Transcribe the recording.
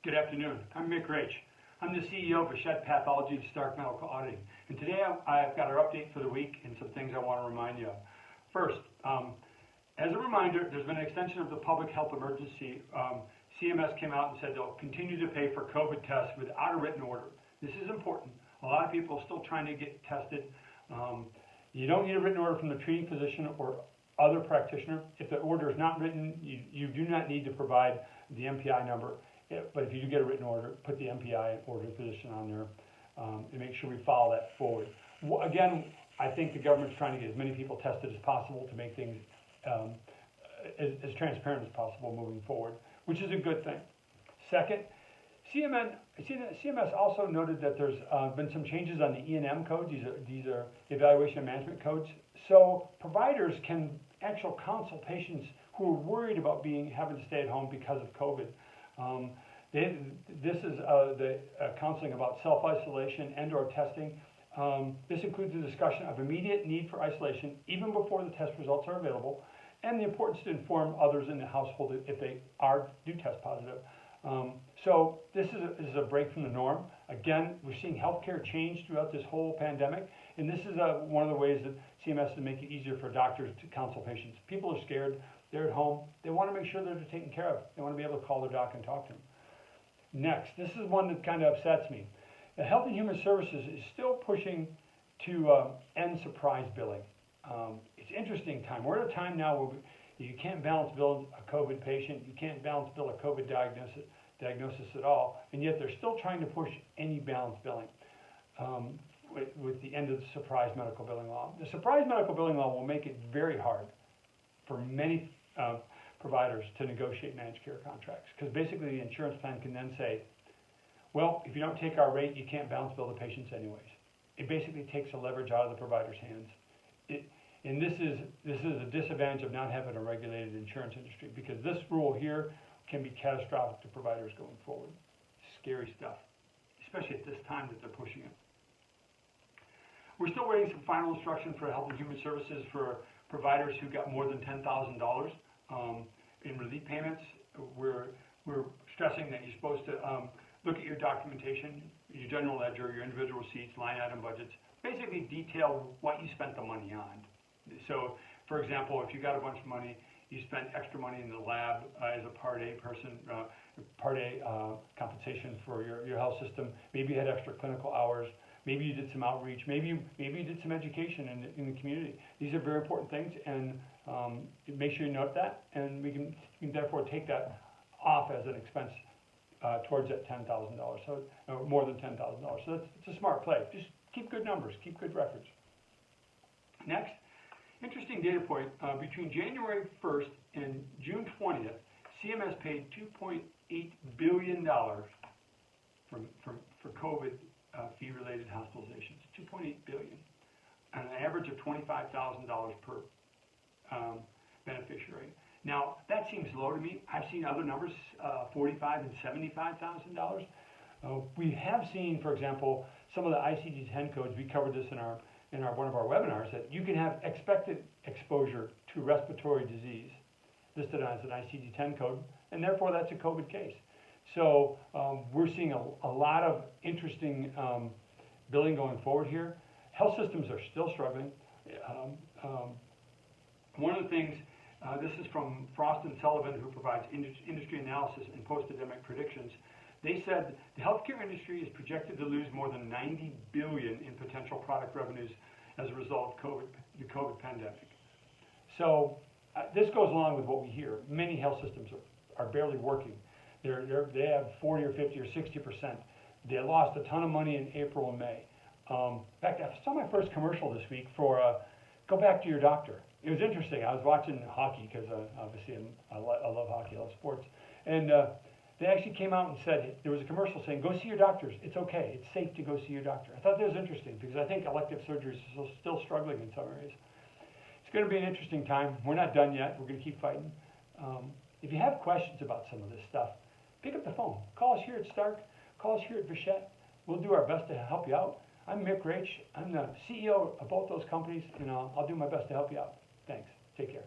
Good afternoon. I'm Mick Raich. I'm the CEO of Vachette Pathology and Stark Medical Auditing. And today I've got our update for the week and some things I want to remind you of. First, as a reminder, there's been an extension of the public health emergency. CMS came out and said they'll continue to pay for COVID tests without a written order. This is important. A lot of people are still trying to get tested. You don't need a written order from the treating physician or other practitioner. If the order is not written, you do not need to provide the MPI number. But if you do get a written order, put the MPI ordering physician on there and make sure we follow that forward. Again, I think the government's trying to get as many people tested as possible to make things as transparent as possible moving forward, which is a good thing. Second, CMS also noted that there's been some changes on the E&M codes. These are evaluation and management codes. So providers can actually counsel patients who are worried about having to stay at home because of COVID. This is the counseling about self-isolation and/or testing. This includes the discussion of immediate need for isolation even before the test results are available, and the importance to inform others in the household if they do test positive. So this is a break from the norm. Again, we're seeing healthcare change throughout this whole pandemic, and this is one of the ways that CMS is making it easier for doctors to counsel patients. People are scared. They're at home. They want to make sure they're taken care of. They want to be able to call their doc and talk to them. Next, this is one that kind of upsets me. The Health and Human Services is still pushing to end surprise billing. It's an interesting time. We're at a time now where you can't balance bill a COVID patient. You can't balance bill a COVID diagnosis at all, and yet they're still trying to push any balance billing with the end of the surprise medical billing law. The surprise medical billing law will make it very hard for many providers to negotiate managed care contracts, because basically the insurance plan can then say, well, if you don't take our rate, you can't balance bill the patients anyways. It basically takes the leverage out of the provider's hands. And this is a disadvantage of not having a regulated insurance industry, because this rule here can be catastrophic to providers going forward. Scary stuff, especially at this time that they're pushing it. We're still waiting some final instruction for Health and Human Services for providers who got more than $10,000 in relief payments. We're stressing that you're supposed to look at your documentation, your general ledger, your individual receipts, line item budgets, basically detail what you spent the money on. So, for example, if you got a bunch of money, you spent extra money in the lab as a Part A person, Part A compensation for your health system. Maybe you had extra clinical hours. Maybe you did some outreach. Maybe you did some education in the community. These are very important things, and make sure you note that, and we can therefore take that off as an expense towards that $10,000, so more than $10,000. So it's a smart play. Just keep good numbers, keep good records. Next, interesting data point: between January 1st and June 20th, CMS paid $2.8 billion for COVID fee-related hospitalizations. $2.8 billion, on an average of $25,000 per beneficiary. Now, that seems low to me. I've seen other numbers, $45,000 and $75,000. We have seen, for example, some of the ICD-10 codes. We covered this in one of our webinars, that you can have expected exposure to respiratory disease listed as an ICD-10 code, and therefore that's a COVID case. So we're seeing a lot of interesting billing going forward here. Health systems are still struggling. One of the things, this is from Frost & Sullivan, who provides industry analysis and post-pandemic predictions. They said the healthcare industry is projected to lose more than $90 billion in potential product revenues as a result of the COVID pandemic. So this goes along with what we hear. Many health systems are barely working. They have 40 or 50 or 60%. They lost a ton of money in April and May. In fact, I saw my first commercial this week for go back to your doctor. It was interesting. I was watching hockey because obviously I love hockey, I love sports. And they actually came out and said, there was a commercial saying, go see your doctors. It's okay. It's safe to go see your doctor. I thought that was interesting, because I think elective surgery is still struggling in some areas. It's going to be an interesting time. We're not done yet. We're going to keep fighting. If you have questions about some of this stuff, pick up the phone. Call us here at Stark. Call us here at Vachette. We'll do our best to help you out. I'm Mick Raich. I'm the CEO of both those companies, and I'll do my best to help you out. Thanks. Take care.